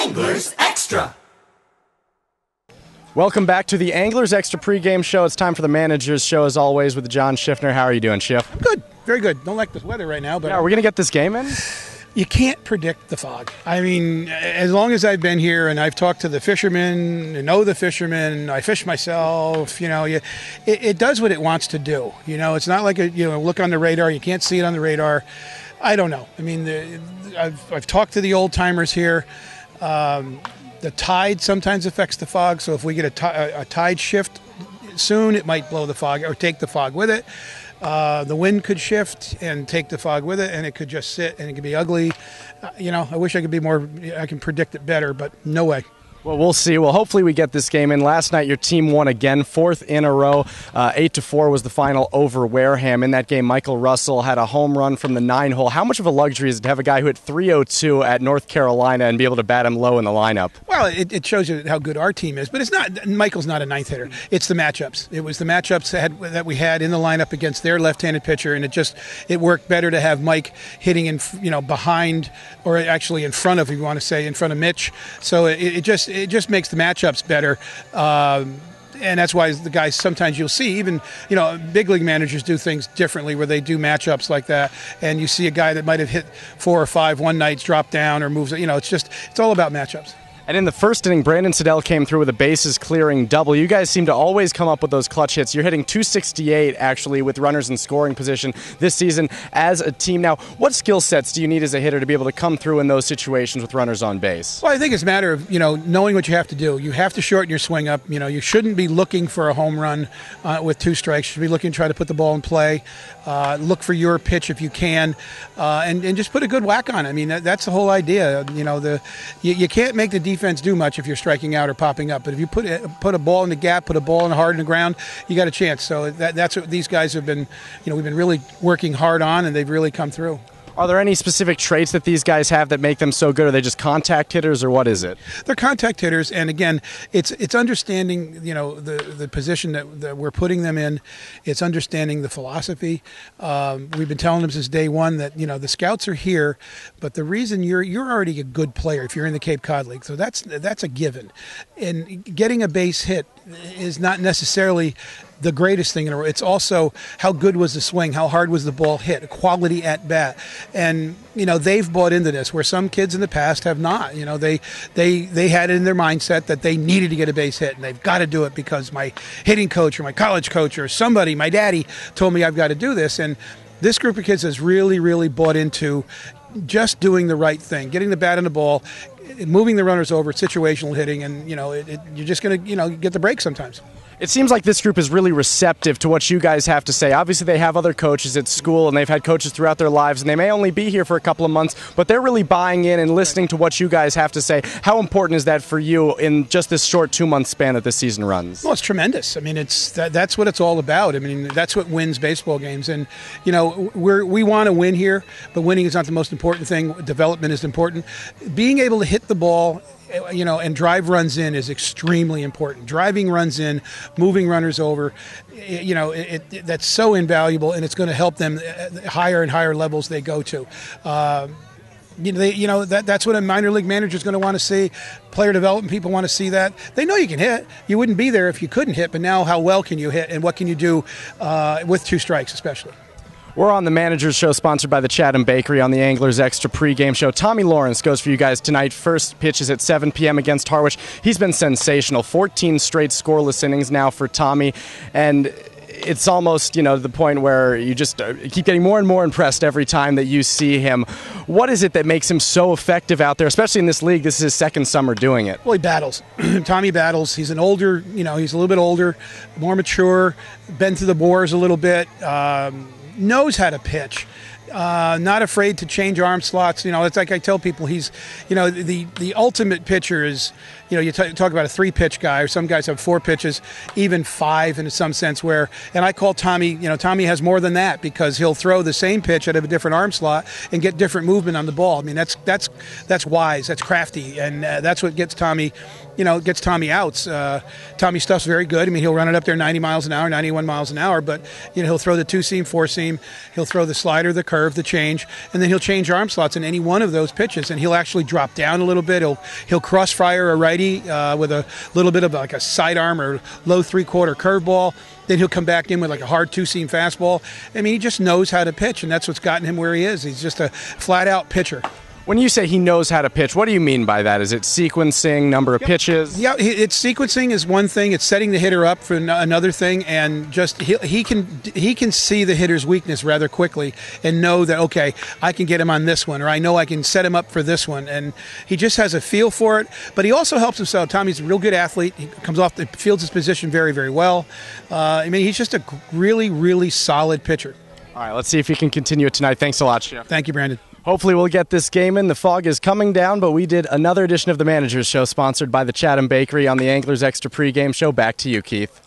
Anglers Extra. Welcome back to the Anglers Extra pregame show. It's time for the Manager's Show, as always, with John Schiffner. How are you doing, Schiff? Good. Very good. Don't like the weather right now, but yeah, are we going to get this game in? You can't predict the fog. I mean, as long as I've been here and I've talked to the fishermen, and know the fishermen, I fish myself, it does what it wants to do. It's not like look on the radar. You can't see it on the radar. I don't know. I mean, I've talked to the old timers here. The tide sometimes affects the fog, so if we get a tide shift soon, it might blow the fog or take the fog with it. The wind could shift and take the fog with it, and it could just sit, and it could be ugly. I wish I could be more, I can predict it better, but no way. Well, we'll see. Well, hopefully we get this game in. Last night, your team won again, fourth in a row. 8-4 was the final over Wareham. In that game, Michael Russell had a home run from the 9-hole. How much of a luxury is it to have a guy who hit .302 at North Carolina and be able to bat him low in the lineup? Well, it shows you how good our team is. But it's not. Michael's not a ninth hitter. It's the matchups. It was the matchups that we had in the lineup against their left-handed pitcher, and it worked better to have Mike hitting in behind, or actually in front of, if you want to say, in front of Mitch. So it just makes the matchups better. And that's why the guys, sometimes you'll see even, big league managers do things differently where they do matchups like that. And you see a guy that might have hit 4 or 5 one night, drop down or moves, it's all about matchups. And in the first inning, Brandon Liebhaber came through with a bases-clearing double. You guys seem to always come up with those clutch hits. You're hitting .268, actually, with runners in scoring position this season as a team. Now, what skill sets do you need as a hitter to be able to come through in those situations with runners on base? Well, I think it's a matter of, knowing what you have to do. You have to shorten your swing up. You shouldn't be looking for a home run with 2 strikes. You should be looking to try to put the ball in play. Look for your pitch if you can, and just put a good whack on it. I mean, that's the whole idea. You can't make the defense do much if you're striking out or popping up. But if you put a ball in the gap, put a ball hard in the ground, you got a chance. So that's what these guys have been. We've been really working hard on, and they've really come through. Are there any specific traits that these guys have that make them so good? Are they just contact hitters, or what is it? They're contact hitters, and again, it's understanding the position that we're putting them in. It's understanding the philosophy. We've been telling them since day one that the scouts are here, but the reason you're already a good player if you're in the Cape Cod League, so that's a given. And getting a base hit is not necessarily the greatest thing in the world. It's also how good was the swing, how hard was the ball hit, quality at bat. And they've bought into this where some kids in the past have not. They had it in their mindset that they needed to get a base hit, and they've got to do it because my hitting coach or my college coach or somebody, my daddy, told me I've got to do this. And this group of kids has really, really bought into just doing the right thing, getting the bat in the ball, moving the runners over, situational hitting, and you're just going to get the break sometimes. It seems like this group is really receptive to what you guys have to say. Obviously, they have other coaches at school, and they've had coaches throughout their lives, and they may only be here for a couple of months, but they're really buying in and listening to what you guys have to say. How important is that for you in just this short 2-month span that this season runs? Well, it's tremendous. I mean, that's what it's all about. I mean, that's what wins baseball games. And, we want to win here, but winning is not the most important thing. Development is important. Being able to hit the ball and drive runs in is extremely important. Driving runs in, moving runners over, that's so invaluable, and it's going to help them higher and higher levels they go to. That's what a minor league manager is going to want to see. Player development people want to see that. They know you can hit. You wouldn't be there if you couldn't hit, but now how well can you hit, and what can you do with 2 strikes especially? We're on the Manager's Show, sponsored by the Chatham Bakery on the Anglers Extra pregame show. Tommy Lawrence goes for you guys tonight. First pitch is at 7 p.m. against Harwich. He's been sensational. 14 straight scoreless innings now for Tommy, and it's almost, the point where you just keep getting more and more impressed every time that you see him. What is it that makes him so effective out there, especially in this league? This is his second summer doing it. Well, he battles. Tommy battles. He's an older, he's a little bit older, more mature, been through the wars a little bit, knows how to pitch. Not afraid to change arm slots. It's like I tell people, he's, the ultimate pitcher is, you talk about a 3-pitch guy, or some guys have 4 pitches, even 5 in some sense where, and I call Tommy, Tommy has more than that because he'll throw the same pitch out of a different arm slot and get different movement on the ball. I mean, that's wise, that's crafty, and that's what gets Tommy, gets Tommy outs. Tommy stuff's very good. I mean, he'll run it up there 90 miles an hour, 91 miles an hour, but, he'll throw the 2-seam, 4-seam, he'll throw the slider, the curve, curve, the change, and then he'll change arm slots in any one of those pitches, and he'll actually drop down a little bit. He'll cross fire a righty with a little bit of like a sidearm or low three-quarter curveball. Then he'll come back in with like a hard two-seam fastball. I mean, he just knows how to pitch, and that's what's gotten him where he is. He's just a flat-out pitcher. When you say he knows how to pitch, what do you mean by that? Is it sequencing, number of pitches? Yeah, it's sequencing is one thing. It's setting the hitter up for another thing, and just he can see the hitter's weakness rather quickly and know that, okay, I can get him on this one, or I know I can set him up for this one, and he just has a feel for it. But he also helps himself. Tommy's a real good athlete. He comes off the fields his position very, very well. I mean, he's just a really, really solid pitcher. All right, let's see if he can continue it tonight. Thanks a lot, Schiff. Thank you, Brandon. Hopefully we'll get this game in. The fog is coming down, but we did another edition of the Managers Show sponsored by the Chatham Bakery on the Anglers Extra pregame show. Back to you, Keith.